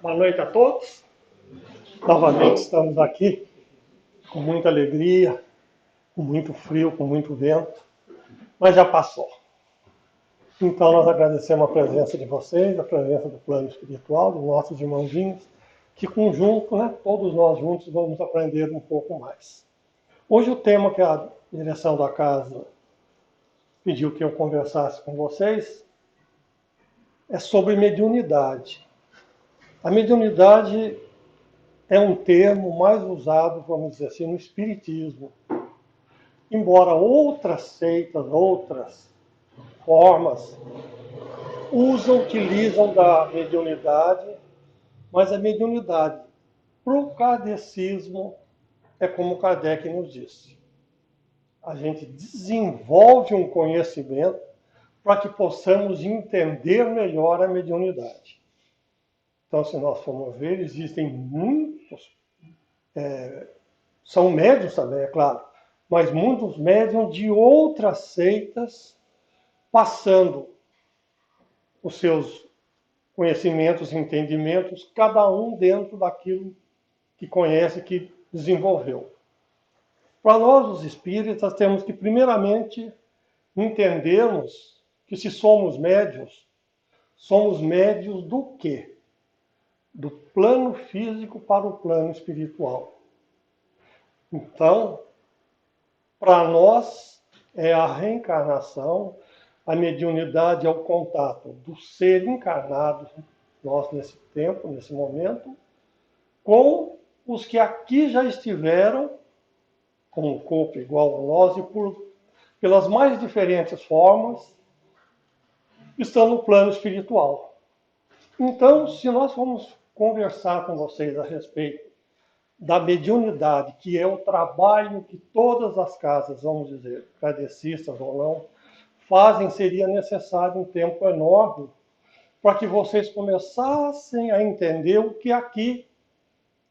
Boa noite a todos. Novamente estamos aqui com muita alegria, com muito frio, com muito vento, mas já passou. Então nós agradecemos a presença de vocês, a presença do plano espiritual, dos nossos irmãozinhos, que conjunto, todos nós juntos vamos aprender um pouco mais. Hoje o tema que a direção da casa pediu que eu conversasse com vocês é sobre mediunidade. A mediunidade é um termo mais usado, vamos dizer assim, no espiritismo. Embora outras seitas, outras formas, utilizam da mediunidade, mas a mediunidade, para o kardecismo, é como Kardec nos disse. A gente desenvolve um conhecimento para que possamos entender melhor a mediunidade. Então, se nós formos ver, existem muitos, são médiuns também, é claro, mas muitos médiuns de outras seitas, passando os seus conhecimentos e entendimentos, cada um dentro daquilo que conhece, que desenvolveu. Para nós, os espíritas, temos que, primeiramente, entendermos que se somos médiuns do quê? Do plano físico para o plano espiritual. Então, para nós, é a reencarnação, a mediunidade é o contato do ser encarnado, nós nesse tempo, nesse momento, com os que aqui já estiveram, com um corpo igual a nós, e pelas mais diferentes formas, estão no plano espiritual. Então, se nós formos conversar com vocês a respeito da mediunidade, que é o trabalho que todas as casas, vamos dizer, kardecistas ou não, fazem, seria necessário um tempo enorme para que vocês começassem a entender o que aqui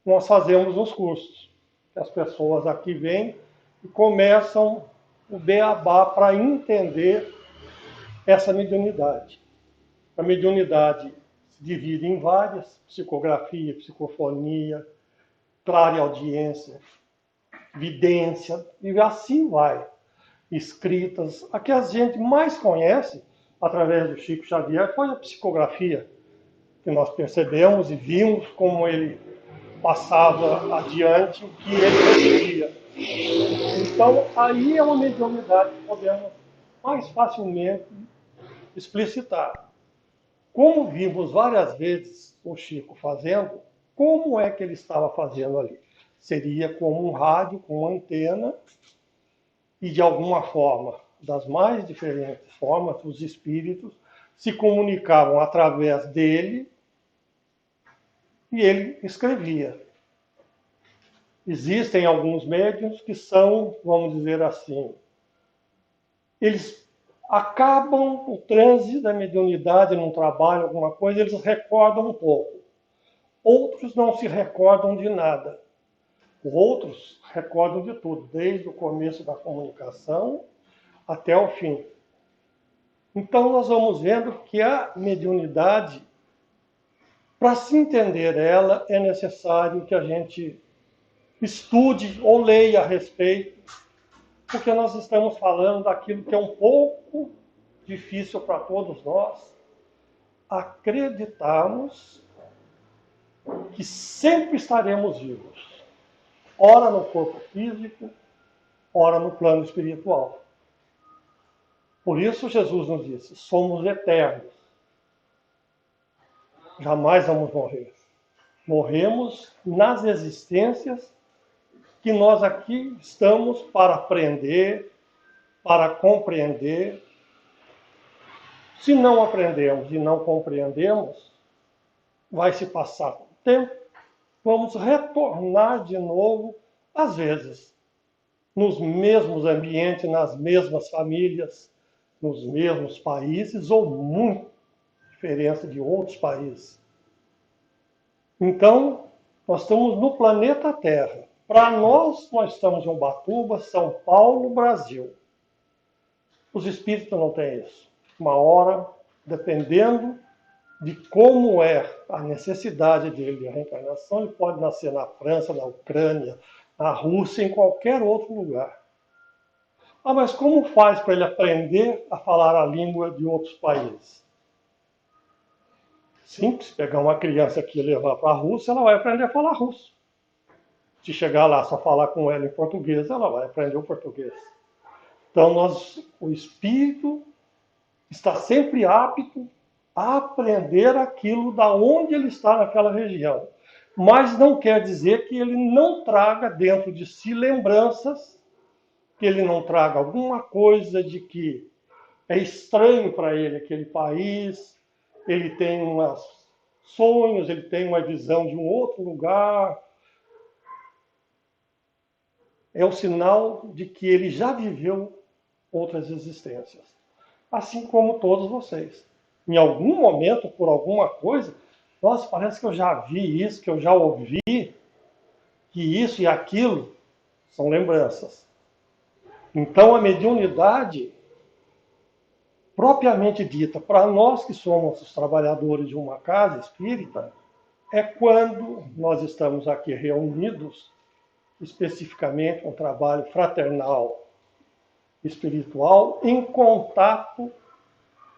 nós fazemos nos cursos. As pessoas aqui vêm e começam o beabá para entender essa mediunidade. A mediunidade se divide em várias: psicografia, psicofonia, clareaudiência, vidência, e assim vai. Escritas. A que a gente mais conhece, através do Chico Xavier, foi a psicografia, que nós percebemos e vimos como ele passava adiante o que ele recebia. Então, aí é uma mediunidade que podemos mais facilmente explicitar. Como vimos várias vezes o Chico fazendo, como é que ele estava fazendo ali? Seria como um rádio, com uma antena, e de alguma forma, das mais diferentes formas, os espíritos se comunicavam através dele e ele escrevia. Existem alguns médiuns que são, vamos dizer assim, eles acabam o transe da mediunidade num trabalho, alguma coisa, eles recordam um pouco. Outros não se recordam de nada. Outros recordam de tudo, desde o começo da comunicação até o fim. Então nós vamos vendo que a mediunidade, para se entender ela, é necessário que a gente estude ou leia a respeito, porque nós estamos falando daquilo que é um pouco difícil para todos nós acreditarmos que sempre estaremos vivos, ora no corpo físico, ora no plano espiritual. Por isso Jesus nos disse: somos eternos, jamais vamos morrer. Morremos nas existências que nós aqui estamos para aprender, para compreender. Se não aprendemos e não compreendemos, vai se passar o tempo, vamos retornar de novo, às vezes, nos mesmos ambientes, nas mesmas famílias, nos mesmos países, ou muita diferença de outros países. Então, nós estamos no planeta Terra. Para nós estamos em Ubatuba, São Paulo, Brasil. Os espíritos não têm isso. Uma hora, dependendo de como é a necessidade dele de reencarnação, ele pode nascer na França, na Ucrânia, na Rússia, em qualquer outro lugar. Ah, mas como faz para ele aprender a falar a língua de outros países? Simples, pegar uma criança aqui e levar para a Rússia, ela vai aprender a falar russo. Se chegar lá só falar com ela em português, ela vai aprender o português. Então, o espírito está sempre apto a aprender aquilo da onde ele está naquela região. Mas não quer dizer que ele não traga dentro de si lembranças, que ele não traga alguma coisa de que é estranho para ele aquele país, ele tem uns sonhos, ele tem uma visão de um outro lugar. É o sinal de que ele já viveu outras existências. Assim como todos vocês. Em algum momento, por alguma coisa, nossa, parece que eu já vi isso, que eu já ouvi, que isso e aquilo são lembranças. Então, a mediunidade, propriamente dita, para nós que somos os trabalhadores de uma casa espírita, é quando nós estamos aqui reunidos, especificamente um trabalho fraternal, espiritual, em contato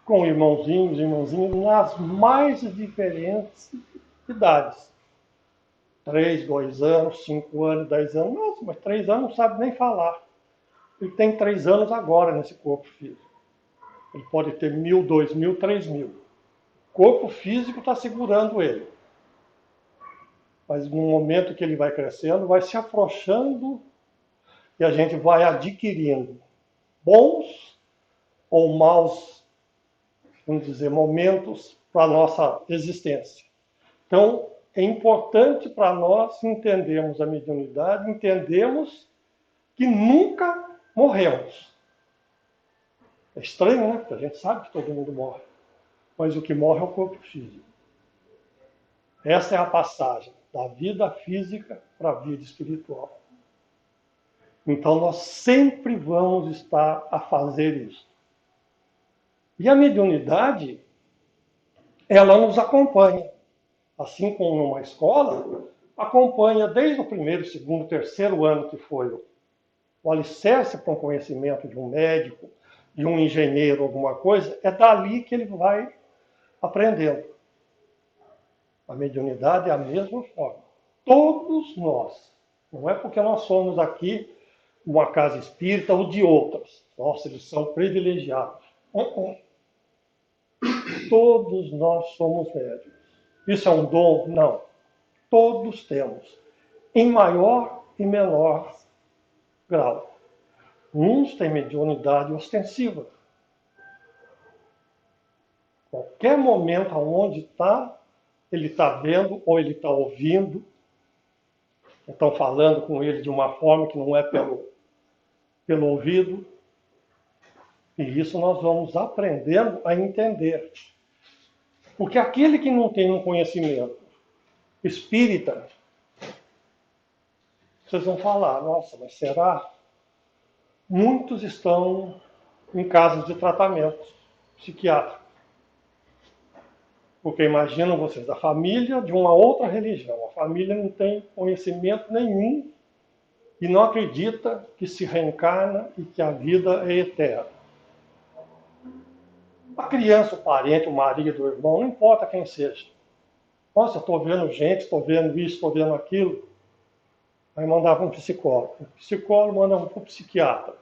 com irmãozinhos e irmãzinhas nas mais diferentes idades. 3, 2 anos, 5 anos, 10 anos. Nossa, mas 3 anos não sabe nem falar. Ele tem 3 anos agora nesse corpo físico. Ele pode ter 1.000, 2.000, 3.000. O corpo físico está segurando ele. Mas no momento que ele vai crescendo, vai se afrouxando e a gente vai adquirindo bons ou maus, vamos dizer, momentos para a nossa existência. Então, é importante para nós entendermos a mediunidade, entendermos que nunca morremos. É estranho, né? Porque a gente sabe que todo mundo morre. Mas o que morre é o corpo físico. Essa é a passagem da vida física para a vida espiritual. Então, nós sempre vamos estar a fazer isso. E a mediunidade, ela nos acompanha. Assim como numa escola, acompanha desde o primeiro, segundo, terceiro ano, que foi o alicerce para um conhecimento de um médico, de um engenheiro, alguma coisa, é dali que ele vai aprendendo. A mediunidade é a mesma forma. Todos nós, não é porque nós somos aqui uma casa espírita ou de outras. Nossa, eles são privilegiados. Todos nós somos médiuns. Isso é um dom? Não. Todos temos, em maior e menor grau. Uns têm mediunidade ostensiva. Qualquer momento aonde está, ele está vendo ou ele está ouvindo, estão falando com ele de uma forma que não é pelo ouvido. E isso nós vamos aprendendo a entender. Porque aquele que não tem um conhecimento espírita, vocês vão falar, nossa, mas será? Muitos estão em casas de tratamento psiquiátrico. Porque imaginam vocês, a família de uma outra religião, a família não tem conhecimento nenhum e não acredita que se reencarna e que a vida é eterna. A criança, o parente, o marido, o irmão, não importa quem seja. Nossa, estou vendo gente, estou vendo isso, estou vendo aquilo. Aí mandava um psicólogo. O psicólogo manda para o psiquiatra.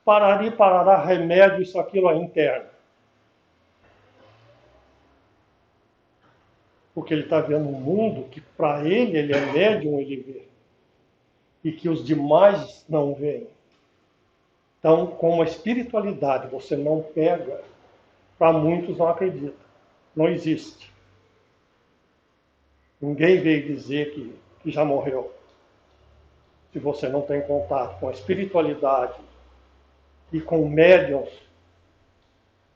Parará, remédio, isso, aquilo aí interno. Porque ele está vendo um mundo que para ele é médium, ele vê. E que os demais não veem. Então, como a espiritualidade você não pega, para muitos não acredita. Não existe. Ninguém veio dizer que já morreu. Se você não tem contato com a espiritualidade e com médiuns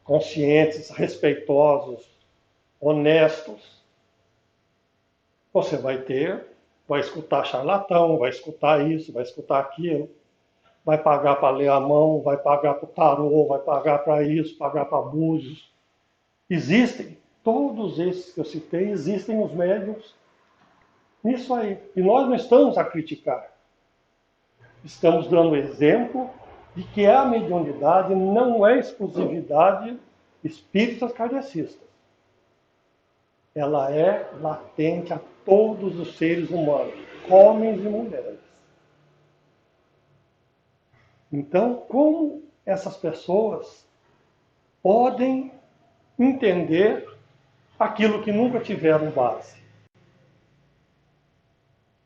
conscientes, respeitosos, honestos, você vai escutar charlatão, vai escutar isso, vai escutar aquilo, vai pagar para ler a mão, vai pagar para o tarô, vai pagar para isso, pagar para abusos. Existem, todos esses que eu citei, existem os médiums nisso aí. E nós não estamos a criticar. Estamos dando exemplo de que a mediunidade não é exclusividade espíritas kardecistas. Ela é latente a todos os seres humanos, homens e mulheres. Então, como essas pessoas podem entender aquilo que nunca tiveram base?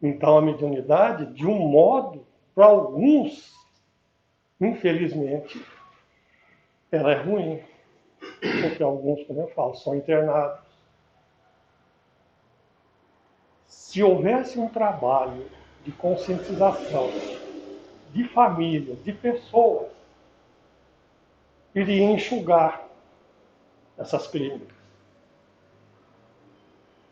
Então, a mediunidade, de um modo, para alguns, infelizmente, ela é ruim. Porque alguns, como eu falo, são internados. Se houvesse um trabalho de conscientização de família, de pessoas, iria enxugar essas clínicas.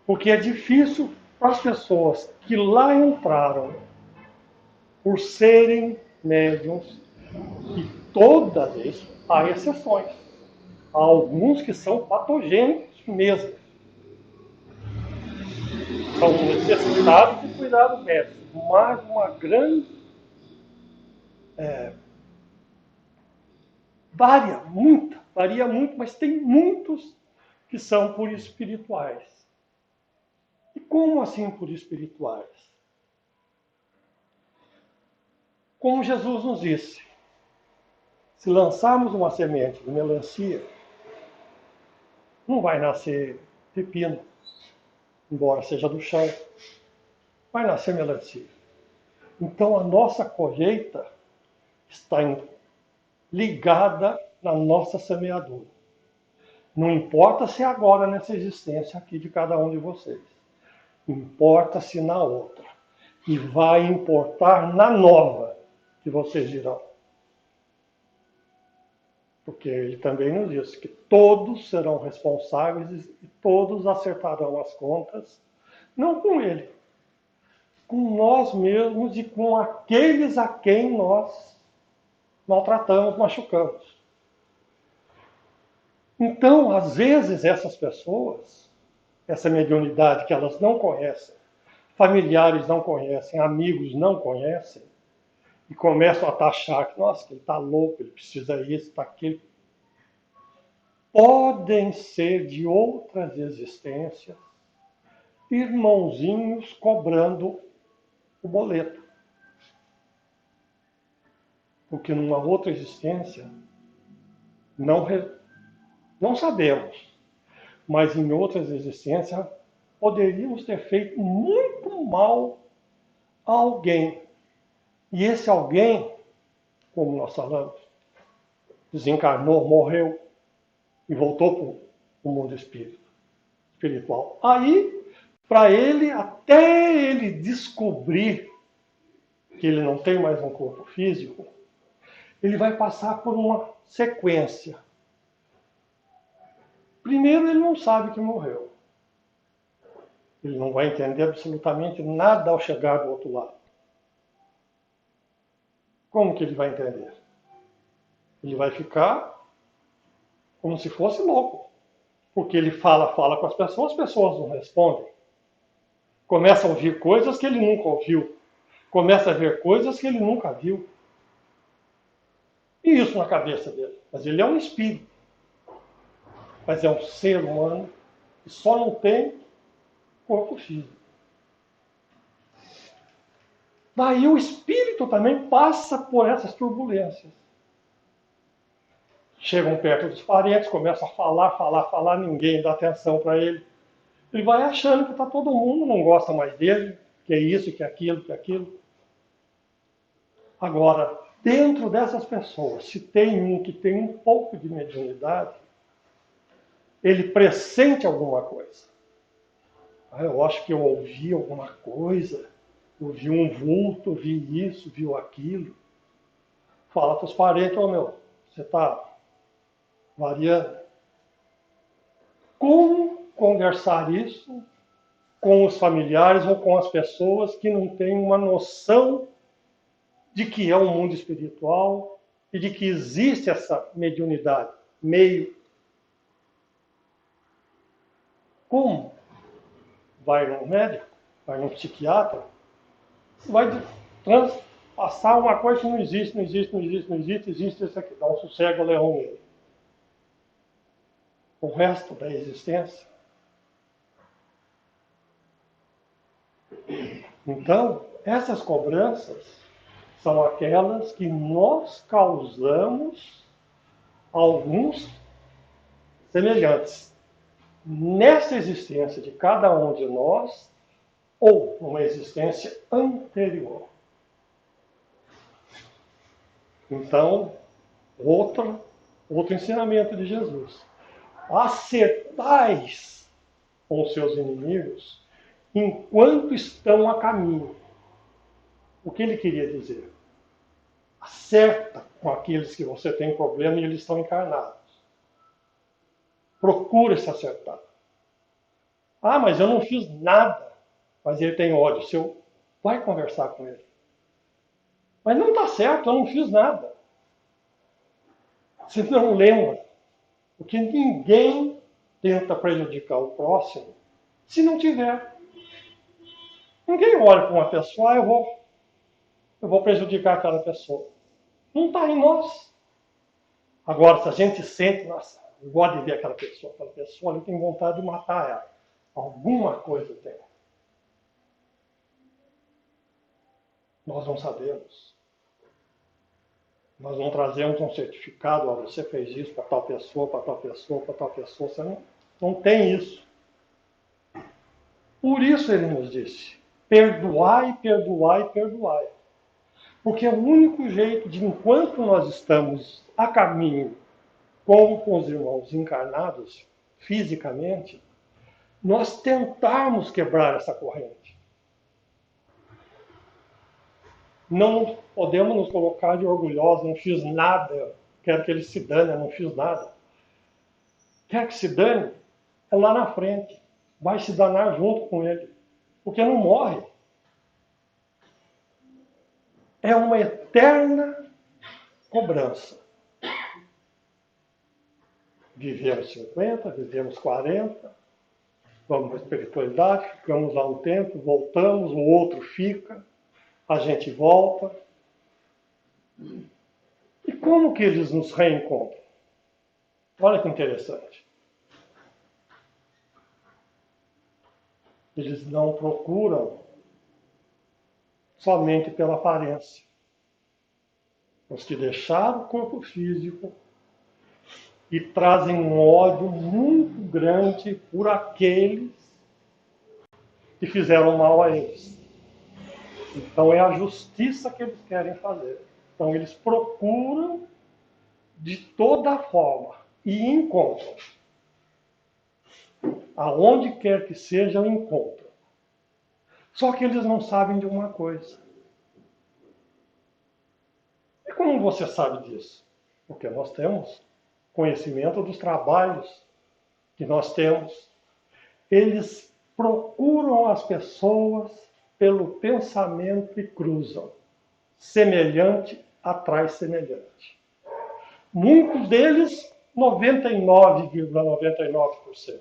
Porque é difícil para as pessoas que lá entraram por serem médiums, e todas isso, há exceções. Há alguns que são patogênicos mesmo. São necessitados de cuidado médico, mas uma grande varia muito, mas tem muitos que são por espirituais. E como assim por espirituais? Como Jesus nos disse, se lançarmos uma semente de melancia, não vai nascer pepino, embora seja do chão, vai nascer melancia. Então a nossa colheita está ligada na nossa semeadura. Não importa se é agora nessa existência aqui de cada um de vocês. Importa-se na outra. E vai importar na nova que vocês dirão. Porque ele também nos disse que todos serão responsáveis e todos acertarão as contas, não com ele, com nós mesmos e com aqueles a quem nós maltratamos, machucamos. Então, às vezes, essas pessoas, essa mediunidade que elas não conhecem, familiares não conhecem, amigos não conhecem, e começam a taxar que, nossa, que ele está louco, ele precisa isso, está aquilo. Podem ser de outras existências, irmãozinhos cobrando o boleto. Porque numa outra existência, não sabemos, mas em outras existências poderíamos ter feito muito mal a alguém. E esse alguém, como nós falamos, desencarnou, morreu e voltou para o mundo espiritual. Aí, para ele, até ele descobrir que ele não tem mais um corpo físico, ele vai passar por uma sequência. Primeiro, ele não sabe que morreu. Ele não vai entender absolutamente nada ao chegar do outro lado. Como que ele vai entender? Ele vai ficar como se fosse louco. Porque ele fala com as pessoas não respondem. Começa a ouvir coisas que ele nunca ouviu. Começa a ver coisas que ele nunca viu. E isso na cabeça dele. Mas ele é um espírito. Mas é um ser humano que só não tem corpo físico. Daí o espírito também passa por essas turbulências. Chegam perto dos parentes, começam a falar, ninguém dá atenção para ele. Ele vai achando que todo mundo não gosta mais dele, que é isso, que é aquilo, que é aquilo. Agora, dentro dessas pessoas, se tem um que tem um pouco de mediunidade, ele pressente alguma coisa. Eu acho que eu ouvi alguma coisa, eu vi um vulto, vi isso, viu aquilo. Fala para os parentes, você está variando. Como conversar isso com os familiares ou com as pessoas que não têm uma noção de que é um mundo espiritual e de que existe essa mediunidade, meio. Como? Vai num médico, vai num psiquiatra, vai passar uma coisa que não existe, não existe, não existe, não existe, existe isso aqui, dá um sossego leão nele. O resto da existência. Então, essas cobranças são aquelas que nós causamos alguns semelhantes nessa existência de cada um de nós ou numa existência anterior. Então, outro ensinamento de Jesus. Acertais com os seus inimigos enquanto estão a caminho. O que ele queria dizer? Acerta com aqueles que você tem problema e eles estão encarnados. Procura se acertar. Ah, mas eu não fiz nada. Mas ele tem ódio seu. Vai conversar com ele. Mas não está certo, eu não fiz nada. Você não lembra. Porque ninguém tenta prejudicar o próximo se não tiver. Ninguém olha para uma pessoa, eu vou prejudicar aquela pessoa. Não está em nós. Agora, se a gente sente, nossa, eu gosto de ver aquela pessoa, eu tenho vontade de matar ela. Alguma coisa tem. Nós não sabemos. Nós não trazemos um certificado, ó, você fez isso para tal pessoa, para tal pessoa, para tal pessoa. Você não tem isso. Por isso ele nos disse, perdoai, perdoai, perdoai. Porque é o único jeito de, enquanto nós estamos a caminho com os irmãos encarnados, fisicamente, nós tentarmos quebrar essa corrente. Não podemos nos colocar de orgulhosos, não fiz nada, quero que ele se dane, eu não fiz nada. Quer que se dane? É lá na frente. Vai se danar junto com ele. Porque não morre. É uma eterna cobrança. Vivemos 50, vivemos 40, vamos para a espiritualidade, ficamos lá um tempo, voltamos, o outro fica, a gente volta. E como que eles nos reencontram? Olha que interessante. Eles não procuram somente pela aparência. Os que deixaram o corpo físico e trazem um ódio muito grande por aqueles que fizeram mal a eles. Então é a justiça que eles querem fazer. Então eles procuram de toda forma e encontram. Aonde quer que seja, encontram. Só que eles não sabem de uma coisa. E como você sabe disso? Porque nós temos conhecimento dos trabalhos que nós temos. Eles procuram as pessoas pelo pensamento e cruzam. Semelhante atrai semelhante. Muitos deles, 99,99%.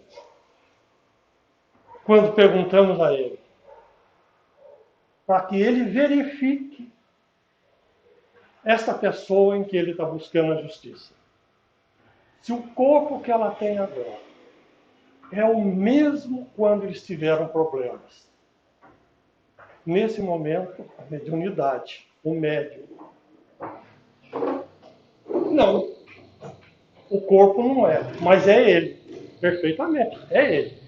Quando perguntamos a ele, para que ele verifique esta pessoa em que ele está buscando a justiça. Se o corpo que ela tem agora é o mesmo quando eles tiveram problemas. Nesse momento, a mediunidade, o médium. Não, o corpo não é, mas é ele, perfeitamente, é ele.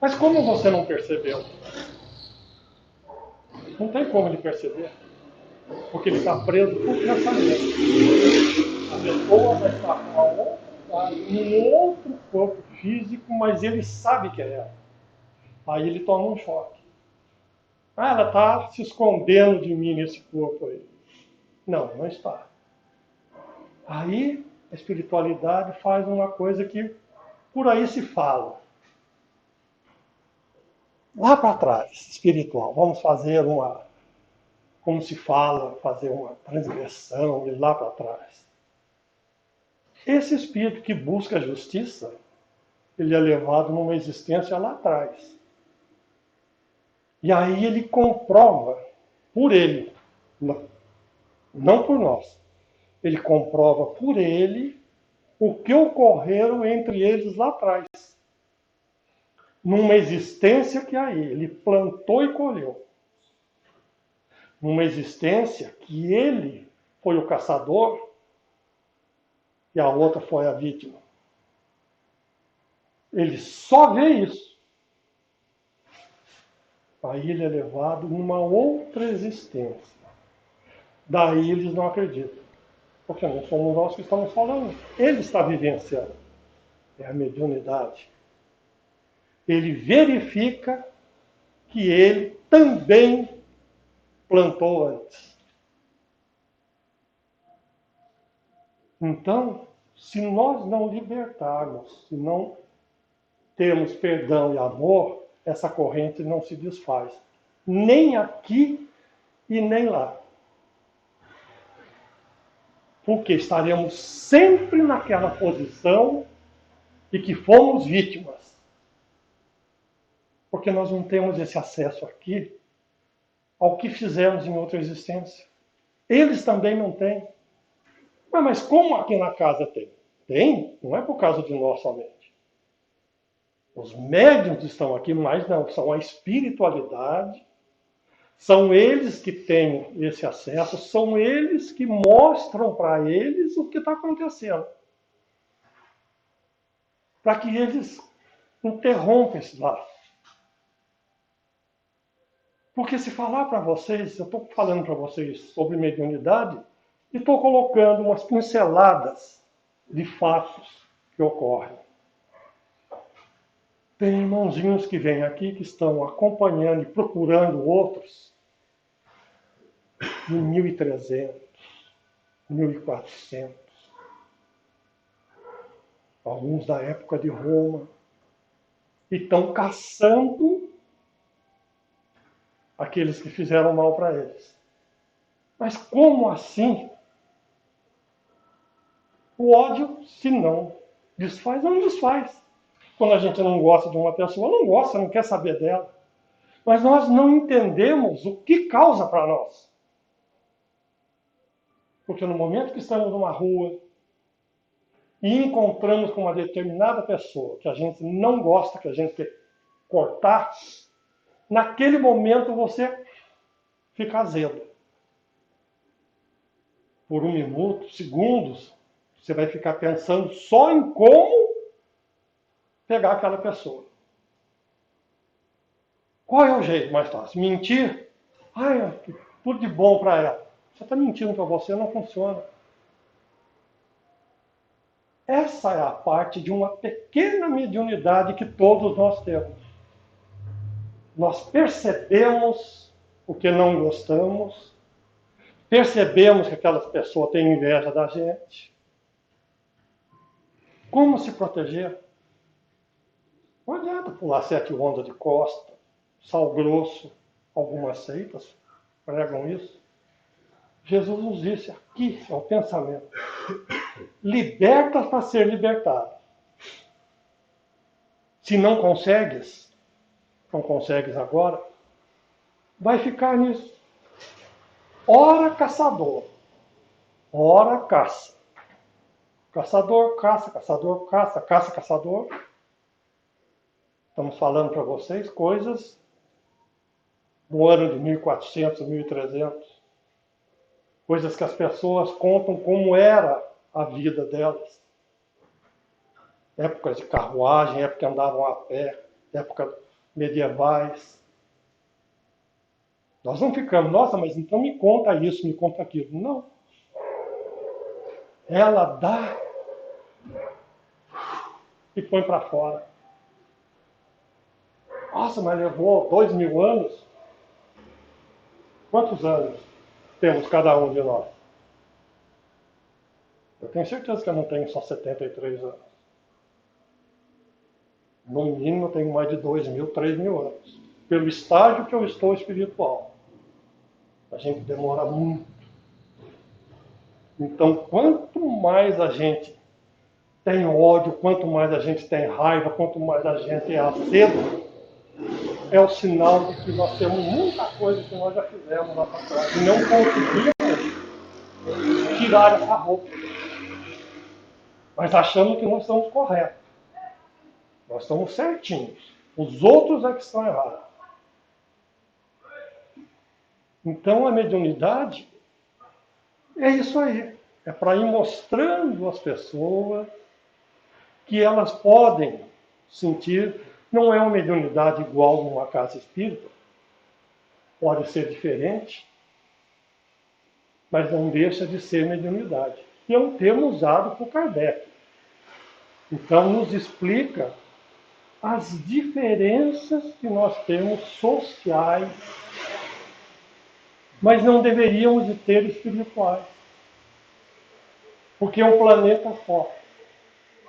Mas como você não percebeu? Não tem como ele perceber, porque ele está preso por pensamento. A pessoa vai estar com a outra, um outro corpo físico, mas ele sabe que é ela. Aí ele toma um choque. Ah, ela está se escondendo de mim nesse corpo aí. Não, não está. Aí a espiritualidade faz uma coisa que por aí se fala. Lá para trás, espiritual, vamos fazer como se fala, fazer uma transgressão de lá para trás. Esse espírito que busca a justiça, ele é levado numa existência lá atrás. E aí ele comprova por ele, não por nós, ele comprova por ele o que ocorreram entre eles lá atrás. Numa existência que aí ele plantou e colheu. Numa existência que ele foi o caçador e a outra foi a vítima. Ele só vê isso. Aí ele é levado numa outra existência. Daí eles não acreditam. Porque não somos nós que estamos falando. Ele está vivenciando. É a mediunidade. Ele verifica que ele também plantou antes. Então, se nós não libertarmos, se não termos perdão e amor, essa corrente não se desfaz. Nem aqui e nem lá. Porque estaremos sempre naquela posição de que fomos vítimas. Porque nós não temos esse acesso aqui ao que fizemos em outra existência. Eles também não têm. Mas como aqui na casa tem? Tem, não é por causa de nós somente. Os médiuns estão aqui, mas não, são a espiritualidade, são eles que têm esse acesso, são eles que mostram para eles o que está acontecendo. Para que eles interrompam esse laço. Porque se falar para vocês, eu estou falando para vocês sobre mediunidade e estou colocando umas pinceladas de fatos que ocorrem. Tem irmãozinhos que vêm aqui, que estão acompanhando e procurando outros em 1300, 1400. Alguns da época de Roma. E estão caçando aqueles que fizeram mal para eles. Mas como assim? O ódio, se não desfaz, não desfaz. Quando a gente não gosta de uma pessoa, não gosta, não quer saber dela. Mas nós não entendemos o que causa para nós. Porque no momento que estamos numa rua e encontramos com uma determinada pessoa que a gente não gosta, que a gente quer cortar, naquele momento você fica azedo. Por 1 minuto, segundos, você vai ficar pensando só em como pegar aquela pessoa. Qual é o jeito mais fácil? Mentir? Ai, tudo de bom para ela. Você está mentindo para você, não funciona. Essa é a parte de uma pequena mediunidade que todos nós temos. Nós percebemos o que não gostamos, percebemos que aquelas pessoas têm inveja da gente. Como se proteger? Não adianta pular 7 ondas de costa, sal grosso, algumas seitas pregam isso. Jesus nos disse, aqui é o pensamento. Liberta para ser libertado. Se não consegues agora, vai ficar nisso. Ora caçador, ora caça. Caçador, caça, caçador, caça, caça, caçador. Estamos falando para vocês coisas do ano de 1400, 1300. Coisas que as pessoas contam como era a vida delas. Épocas de carruagem, época que andavam a pé, época medievais. Nós não ficamos, nossa, mas então me conta isso, me conta aquilo. Não. Ela dá e põe para fora. Nossa, mas levou 2000 anos? Quantos anos temos cada um de nós? Eu tenho certeza que eu não tenho só 73 anos. No mínimo eu tenho mais de 2000, 3000 anos. Pelo estágio que eu estou espiritual. A gente demora muito. Então, quanto mais a gente tem ódio, quanto mais a gente tem raiva, quanto mais a gente é azedo, é o sinal de que nós temos muita coisa que nós já fizemos lá para trás e não conseguimos tirar essa roupa. Mas achamos que nós estamos corretos. Nós estamos certinhos. Os outros é que estão errados. Então a mediunidade é isso aí. É para ir mostrando às pessoas que elas podem sentir. Não é uma mediunidade igual numa casa espírita. Pode ser diferente. Mas não deixa de ser mediunidade. E é um termo usado por Kardec. Então nos explica as diferenças que nós temos sociais, mas não deveríamos de ter espirituais. Porque é um planeta só.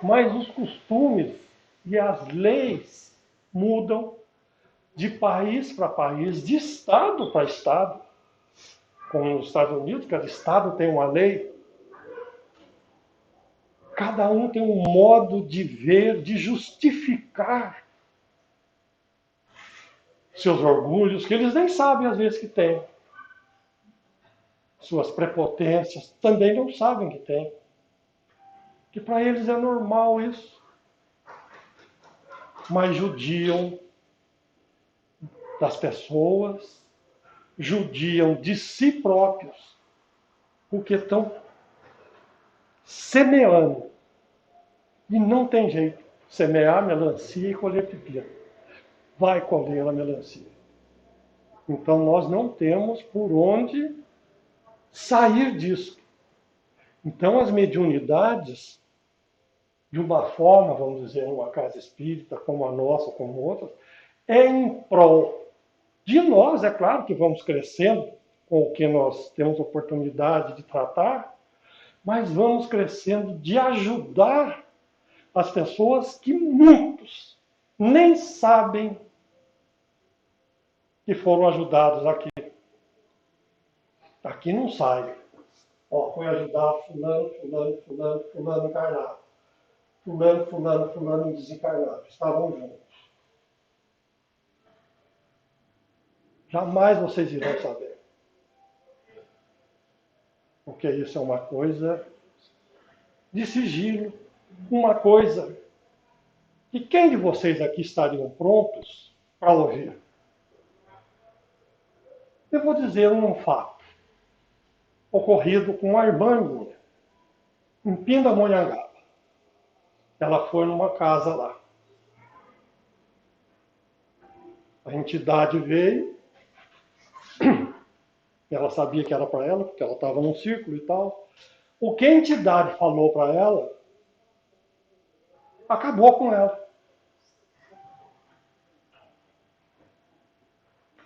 Mas os costumes e as leis mudam de país para país, de estado para estado. Como nos Estados Unidos, cada estado tem uma lei. Cada um tem um modo de ver, de justificar seus orgulhos, que eles nem sabem às vezes que têm. Suas prepotências, também não sabem que têm. Que para eles é normal isso. Mas judiam das pessoas, judiam de si próprios, porque estão semeando. E não tem jeito. Semear melancia e colher pepino. Vai colher a melancia. Então nós não temos por onde sair disso. Então as mediunidades, de uma forma, vamos dizer, uma casa espírita, como a nossa, como outras, é em prol de nós, é claro que vamos crescendo com o que nós temos oportunidade de tratar, mas vamos crescendo de ajudar as pessoas que muitos nem sabem que foram ajudados aqui. Aqui não sai. Ó, foi ajudar fulano, fulano, fulano, fulano encarnado. Fulano, fulano, fulano desencarnado. Estavam juntos. Jamais vocês irão saber. Porque isso é uma coisa de sigilo. Uma coisa que quem de vocês aqui estariam prontos para ouvir? Eu vou dizer um fato ocorrido com uma irmã minha, em Pindamonhangaba. Ela foi numa casa lá. A entidade veio, ela sabia que era para ela, porque ela estava num círculo e tal. O que a entidade falou para ela, acabou com ela.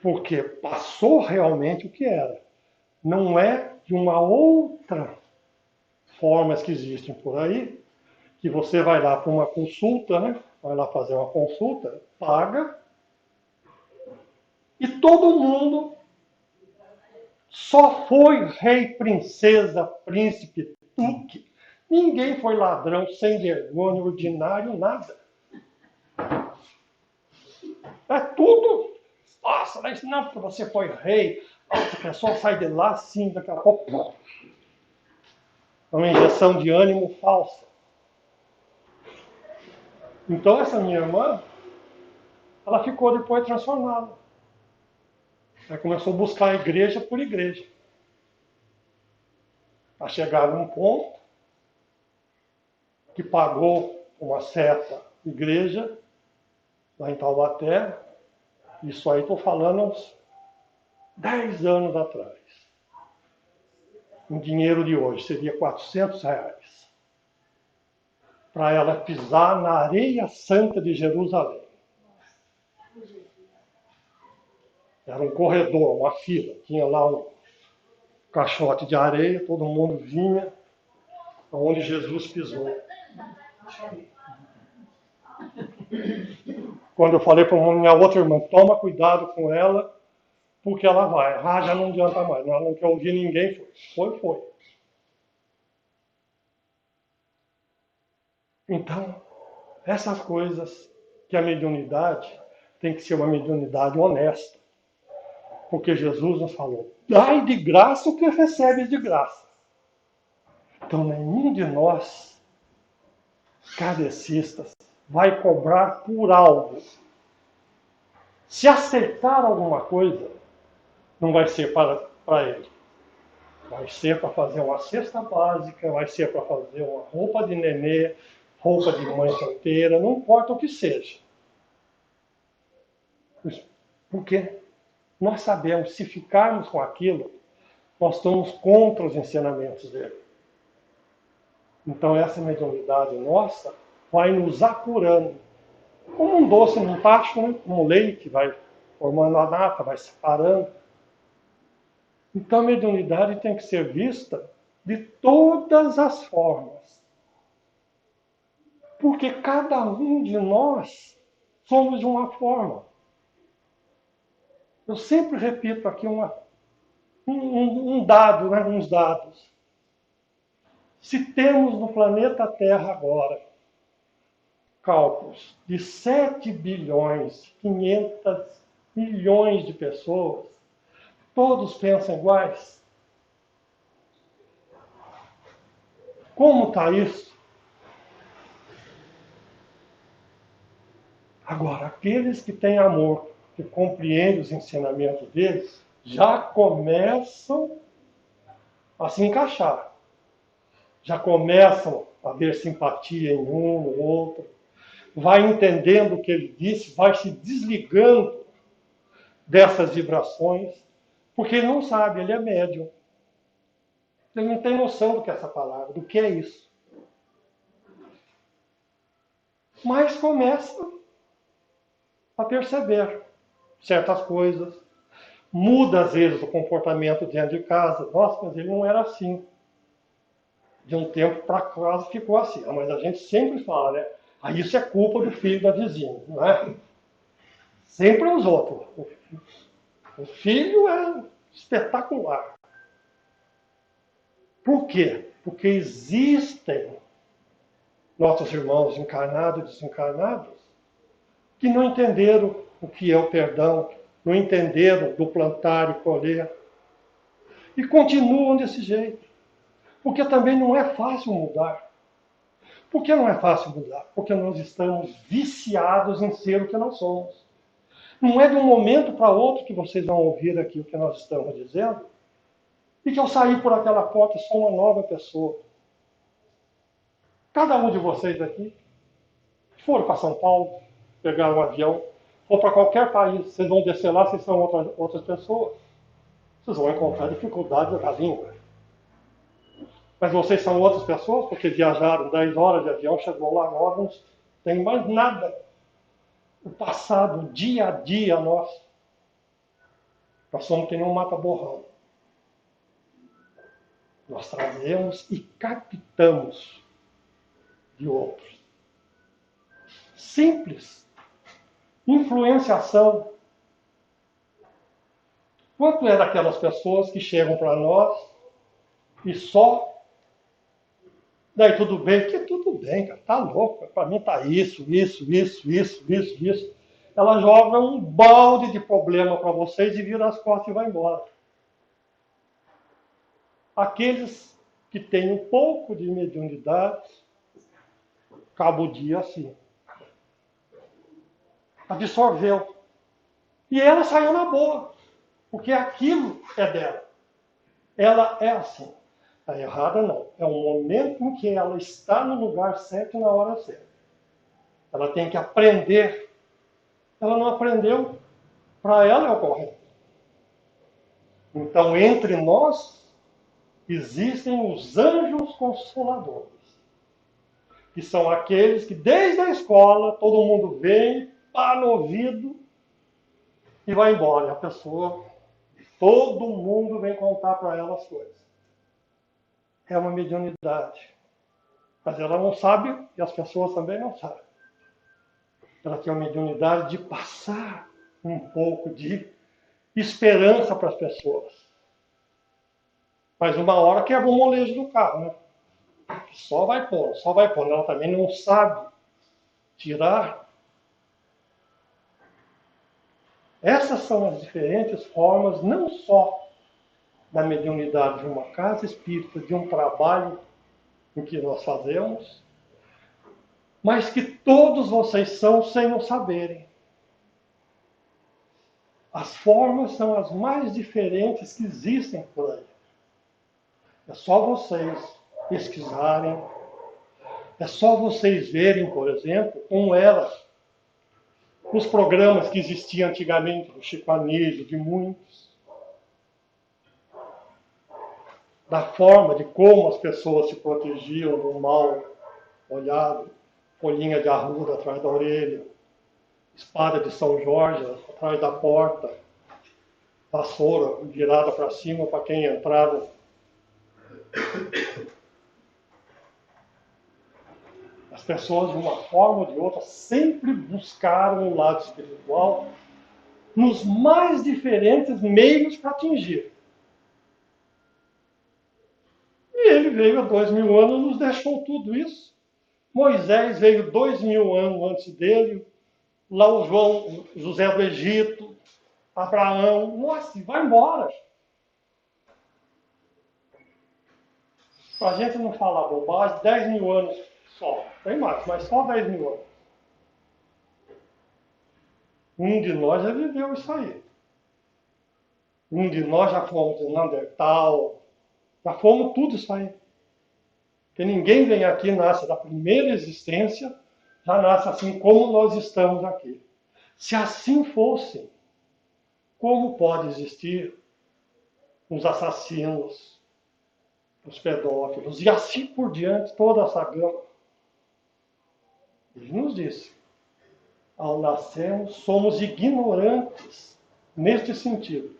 Porque passou realmente o que era. Não é de uma outra formas que existem por aí, que você vai lá para uma consulta, né? Vai lá fazer uma consulta, paga, e todo mundo só foi rei, princesa, príncipe, duque. Ninguém foi ladrão, sem vergonha, ordinário, nada. É tudo. Nossa, mas não, porque você foi rei. A pessoa sai de lá assim, daqui a pouco. Uma injeção de ânimo falsa. Então essa minha irmã, ela ficou depois transformada. Ela começou a buscar igreja por igreja. A chegar num ponto que pagou uma certa igreja lá em Taubaté. Isso aí estou falando uns 10 anos atrás. O dinheiro de hoje seria R$ 400. Para ela pisar na areia santa de Jerusalém. Era um corredor, uma fila. Tinha lá um caixote de areia, todo mundo vinha aonde Jesus pisou. Quando eu falei para minha outra irmã, toma cuidado com ela, porque ela vai. Ah, já não adianta mais. Ela não quer ouvir ninguém. Foi. Então, essas coisas que a mediunidade tem que ser uma mediunidade honesta. Porque Jesus nos falou, dai de graça o que recebe de graça. Então, nenhum de nós, kardecistas, vai cobrar por algo. Se aceitar alguma coisa, não vai ser para ele. Vai ser para fazer uma cesta básica, vai ser para fazer uma roupa de nenê, roupa de mãe solteira, não importa o que seja. Porque nós sabemos, se ficarmos com aquilo, nós estamos contra os ensinamentos dele. Então essa mediunidade nossa vai nos apurando. Como um doce num tacho, né? Um leite, vai formando a nata, vai separando. Então a mediunidade tem que ser vista de todas as formas. Porque cada um de nós somos de uma forma. Eu sempre repito aqui um dado, né? Uns dados. Se temos no planeta Terra agora cálculos de 7 bilhões 500 milhões de pessoas, todos pensam iguais? Como está isso? Agora, aqueles que têm amor, que compreendem os ensinamentos deles, já começam a se encaixar. Já começam a ver simpatia em um, no outro. Vai entendendo o que ele disse, vai se desligando dessas vibrações, porque ele não sabe, ele é médium. Ele não tem noção do que é essa palavra, do que é isso. Mas começa a perceber certas coisas, muda às vezes o comportamento dentro de casa. Nossa, mas ele não era assim. De um tempo para cá ficou assim. Mas a gente sempre fala, né? Ah, isso é culpa do filho da vizinha, não é? Sempre os outros. O filho é espetacular. Por quê? Porque existem nossos irmãos encarnados e desencarnados que não entenderam o que é o perdão, não entenderam do plantar e colher, e continuam desse jeito. Porque também não é fácil mudar. Por que não é fácil mudar? Porque nós estamos viciados em ser o que nós somos. Não é de um momento para outro que vocês vão ouvir aqui o que nós estamos dizendo, e que eu saí por aquela porta e sou uma nova pessoa. Cada um de vocês aqui foram para São Paulo, pegaram um avião, ou para qualquer país, vocês vão descer lá, vocês são outras pessoas. Vocês vão encontrar dificuldades da língua. Mas vocês são outras pessoas, porque viajaram 10 horas de avião, chegou lá agora, não tem mais nada. O passado, o dia a dia nosso. Nós somos que nem um mata-borrão. Nós trazemos e captamos de outros. Simples. Influenciação. Quanto é daquelas pessoas que chegam para nós e só. Daí tudo bem, que tudo bem, cara, tá louco, para mim tá isso. Ela joga um balde de problema para vocês e vira as costas e vai embora. Aqueles que têm um pouco de mediunidade, acaba o dia assim. Absorveu. E ela saiu na boa, porque aquilo é dela. Ela é assim. Está errada, não. É um momento em que ela está no lugar certo e na hora certa. Ela tem que aprender. Ela não aprendeu, para ela é o correto. Então, entre nós, existem os anjos consoladores, que são aqueles que, desde a escola, todo mundo vem, pá no ouvido e vai embora. E a pessoa, todo mundo vem contar para ela as coisas. É uma mediunidade. Mas ela não sabe e as pessoas também não sabem. Ela tem a mediunidade de passar um pouco de esperança para as pessoas. Mas uma hora quebra o molejo do carro, né? Só vai pondo, só vai pondo. Ela também não sabe tirar. Essas são as diferentes formas, não só da mediunidade de uma casa espírita, de um trabalho em que nós fazemos, mas que todos vocês são sem o saberem. As formas são as mais diferentes que existem por aí. É só vocês pesquisarem, é só vocês verem, por exemplo, como era os programas que existiam antigamente, do Chico Anísio, de muitos, da forma de como as pessoas se protegiam do mal olhado, folhinha de arruda atrás da orelha, espada de São Jorge atrás da porta, vassoura virada para cima para quem entrava. As pessoas, de uma forma ou de outra, sempre buscaram o lado espiritual nos mais diferentes meios para atingir. E ele veio há 2000 anos e nos deixou tudo isso. Moisés veio 2000 anos antes dele, lá o José do Egito, Abraão, nossa, vai embora. Para a gente não falar bobagem, 10.000 anos só, tem mais, mas só 10.000 anos. Um de nós já viveu isso aí. Um de nós já fomos de Neandertal, já fomos tudo isso aí. Porque ninguém vem aqui e nasce da primeira existência, já nasce assim como nós estamos aqui. Se assim fosse, como pode existir os assassinos, os pedófilos e assim por diante, toda essa gama? Ele nos disse, ao nascermos, somos ignorantes neste sentido.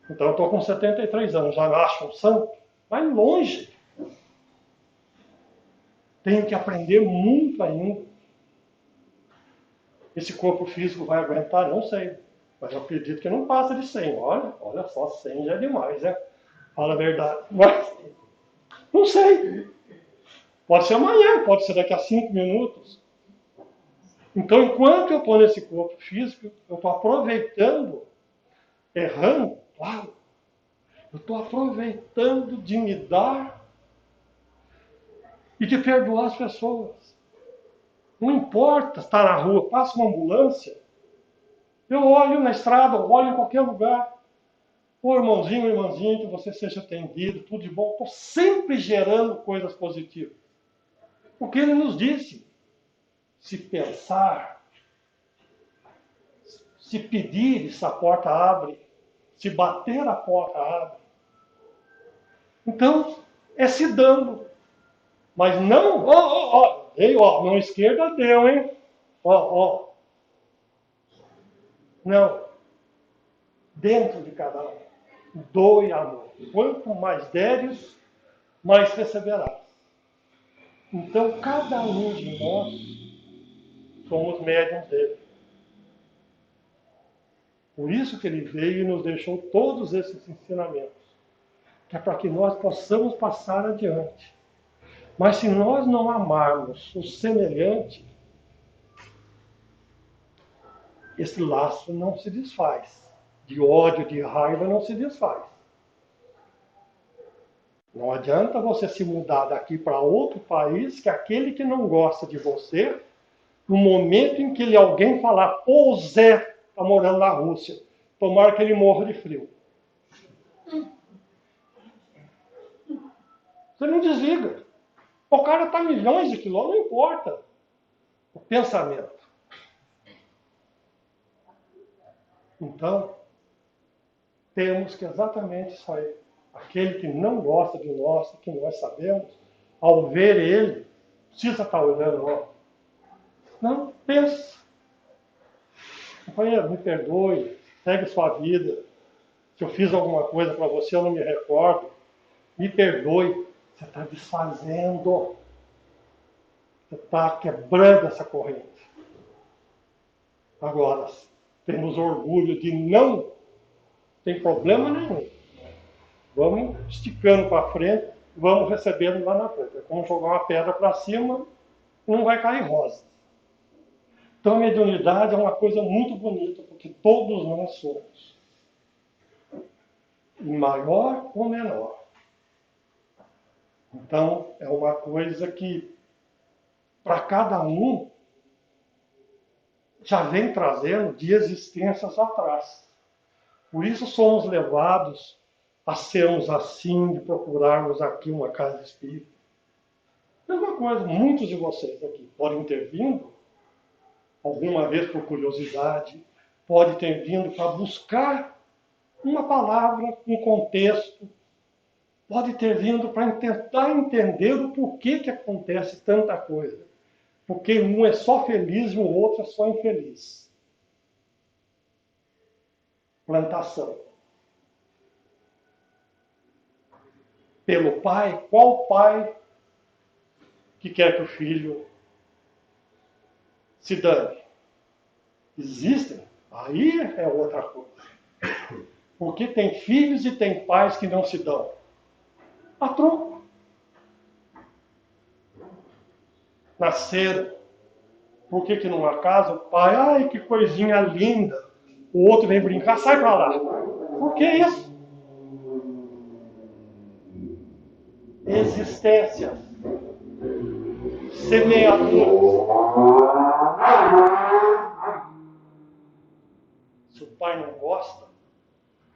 Então eu estou com 73 anos, já acho um santo? Vai longe. Tenho que aprender muito ainda. Esse corpo físico vai aguentar? Não sei. Mas eu acredito que não passa de 100. Olha só, 100 já é demais, né? Fala a verdade. Mas não sei. Pode ser amanhã, pode ser daqui a 5 minutos. Então, enquanto eu estou nesse corpo físico, eu estou aproveitando, errando, claro, eu estou aproveitando de me dar e de perdoar as pessoas. Não importa estar na rua, passa uma ambulância, eu olho na estrada, eu olho em qualquer lugar. Ô irmãozinho, irmãzinha, que você seja atendido, tudo de bom. Estou sempre gerando coisas positivas. Porque ele nos disse, se pensar, se pedires, a porta abre, se bater, a porta abre. Então, é se dando. Mas não, veio, mão esquerda deu, hein? Não. Dentro de cada um. Doe amor. Quanto mais deres, mais receberás. Então, cada um de nós somos médiuns dele. Por isso que ele veio e nos deixou todos esses ensinamentos. Que é para que nós possamos passar adiante. Mas se nós não amarmos o semelhante, esse laço não se desfaz. De ódio, de raiva, não se desfaz. Não adianta você se mudar daqui para outro país, que aquele que não gosta de você, no momento em que alguém falar, pô, o Zé está morando na Rússia, tomara que ele morra de frio. Você não desliga. O cara está a milhões de quilômetros, não importa. O pensamento. Então, temos que exatamente isso aí. Aquele que não gosta de nós, que nós sabemos, ao ver ele, precisa estar olhando nós. Não, pensa. Companheiro, me perdoe, segue sua vida. Se eu fiz alguma coisa para você, eu não me recordo. Me perdoe. Você está desfazendo. Você está quebrando essa corrente. Agora, temos orgulho de não tem problema nenhum. Vamos esticando para frente, vamos recebendo lá na frente. É como jogar uma pedra para cima, não vai cair rosa. Então a mediunidade é uma coisa muito bonita, porque todos nós somos, em maior ou menor. Então é uma coisa que, para cada um, já vem trazendo de existências atrás. Por isso somos levados a sermos assim, de procurarmos aqui uma casa espírita. Mesma coisa, muitos de vocês aqui podem ter vindo, alguma vez por curiosidade, pode ter vindo para buscar uma palavra, um contexto, pode ter vindo para tentar entender o porquê que acontece tanta coisa. Porque um é só feliz e o outro é só infeliz. Plantação. Pelo pai, qual pai que quer que o filho se dane? Existem? Aí é outra coisa. Porque tem filhos e tem pais que não se dão. A troco. Nasceram. Por que que numa casa o pai, ai que coisinha linda, o outro vem brincar, sai pra lá. Por que isso? Existência. Semeadura. Se o pai não gosta,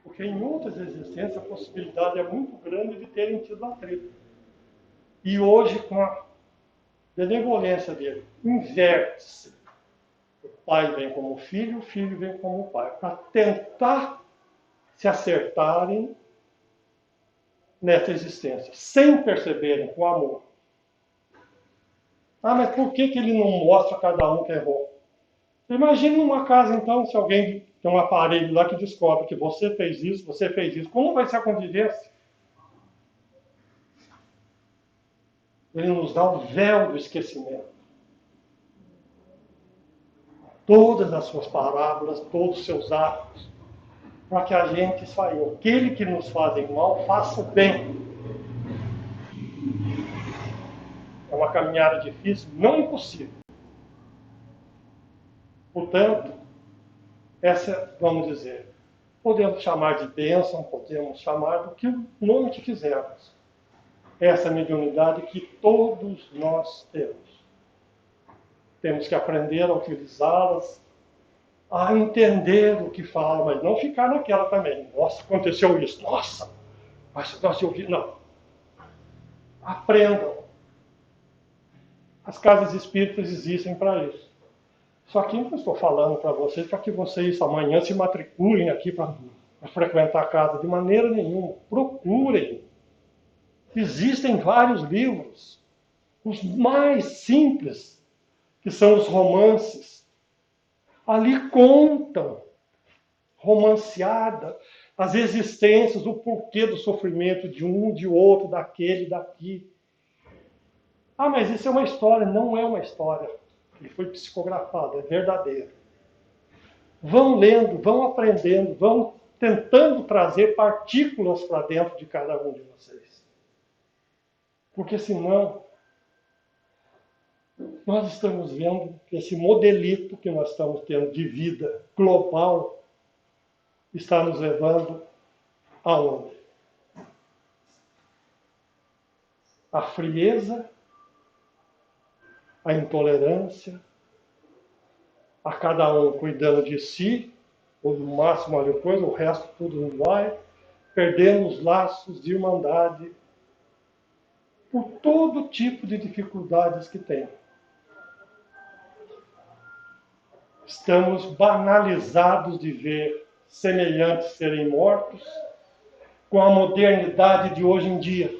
porque em outras existências a possibilidade é muito grande de terem tido atrito. E hoje, com a benevolência dele, inverte-se. O pai vem como filho, o filho vem como pai, para tentar se acertarem nessa existência, sem perceberem com amor. Ah, mas por que ele não mostra a cada um que é bom? Imagine numa casa, então, se alguém tem um aparelho lá que descobre que você fez isso, como vai ser a convivência? Ele nos dá o véu do esquecimento. Todas as suas parábolas, todos os seus atos, para que a gente saiba. Aquele que nos fazem mal, faça o bem. É uma caminhada difícil, não impossível. Portanto, essa, vamos dizer, podemos chamar de bênção, podemos chamar do que o nome que quisermos. Essa mediunidade que todos nós temos. Temos que aprender a utilizá-las, a entender o que fala, mas não ficar naquela também. Nossa, aconteceu isso. Nossa, mas nós ouvimos. Não. Aprendam. As casas espíritas existem para isso. Só que eu estou falando para vocês para que vocês amanhã se matriculem aqui para frequentar a casa de maneira nenhuma. Procurem. Existem vários livros. Os mais simples, que são os romances, ali contam, romanceada, as existências, o porquê do sofrimento de um, de outro, daquele, daqui. Ah, mas isso é uma história. Não é uma história. Ele foi psicografado, é verdadeiro. Vão lendo, vão aprendendo, vão tentando trazer partículas para dentro de cada um de vocês. Porque senão, nós estamos vendo que esse modelito que nós estamos tendo de vida global está nos levando aonde? A frieza, a intolerância, a cada um cuidando de si, ou no máximo ali coisa, o resto tudo não vai, perdendo os laços de irmandade por todo tipo de dificuldades que tem. Estamos banalizados de ver semelhantes serem mortos com a modernidade de hoje em dia.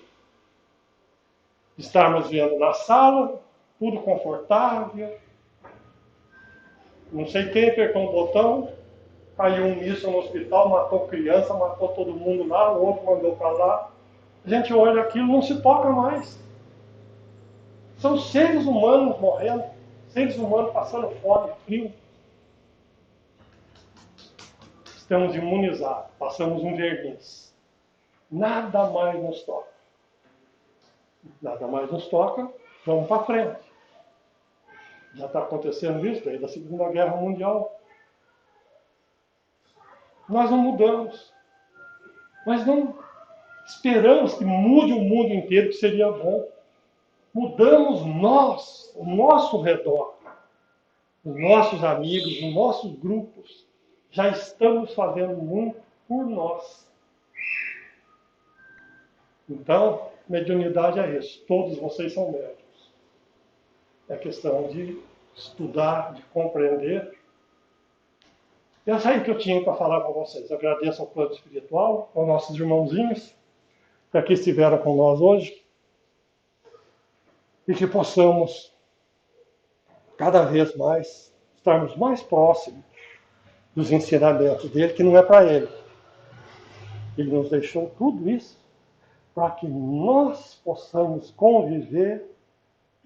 Estarmos vendo na sala, tudo confortável, não sei quem apertou um botão, caiu um míssil no hospital, matou criança, matou todo mundo lá, o outro mandou para lá. A gente olha aquilo, não se toca mais. São seres humanos morrendo, seres humanos passando fome, frio. Estamos imunizados, passamos um verniz. Nada mais nos toca. Nada mais nos toca, vamos para frente. Já está acontecendo isso desde a Segunda Guerra Mundial. Nós não mudamos. Nós não esperamos que mude o mundo inteiro, que seria bom. Mudamos nós, o nosso redor, os nossos amigos, os nossos grupos. Já estamos fazendo muito por nós. Então, mediunidade é isso. Todos vocês são médiuns. É questão de estudar, de compreender. É isso aí que eu tinha para falar com vocês. Agradeço ao plano espiritual, aos nossos irmãozinhos que aqui estiveram com nós hoje. E que possamos, cada vez mais, estarmos mais próximos dos ensinamentos dele, que não é para ele. Ele nos deixou tudo isso para que nós possamos conviver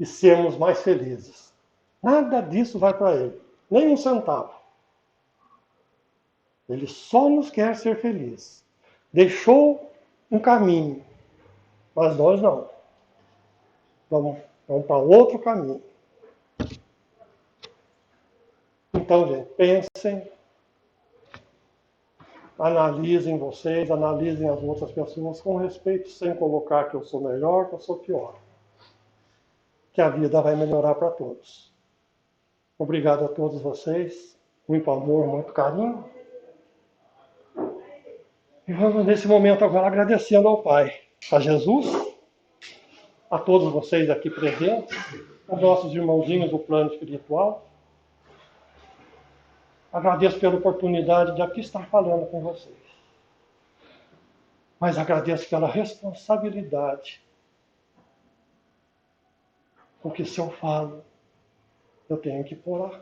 e sermos mais felizes. Nada disso vai para ele, nem um centavo. Ele só nos quer ser felizes. Deixou um caminho, mas nós não. Vamos para outro caminho. Então, gente, pensem, analisem vocês, analisem as outras pessoas com respeito, sem colocar que eu sou melhor, que eu sou pior. Que a vida vai melhorar para todos. Obrigado a todos vocês. Muito amor, muito carinho. E vamos, nesse momento agora, agradecendo ao Pai, a Jesus, a todos vocês aqui presentes, aos nossos irmãozinhos do plano espiritual. Agradeço pela oportunidade de aqui estar falando com vocês. Mas agradeço pela responsabilidade. Porque se eu falo, eu tenho que pôr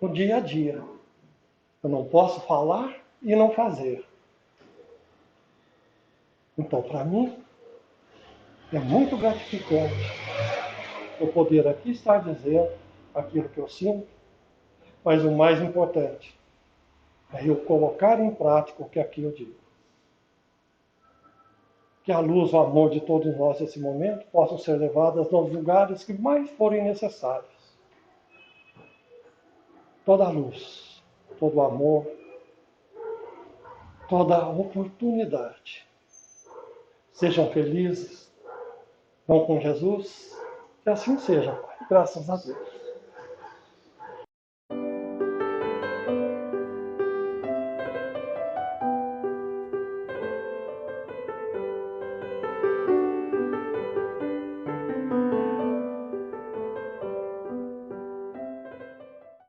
no dia a dia. Eu não posso falar e não fazer. Então, para mim, é muito gratificante eu poder aqui estar dizendo aquilo que eu sinto, mas o mais importante é eu colocar em prática o que aqui eu digo. Que a luz, o amor de todos nós nesse momento possam ser levadas nos lugares que mais forem necessários. Toda a luz, todo o amor, toda a oportunidade. Sejam felizes, vão com Jesus, que assim seja, Pai. Graças a Deus.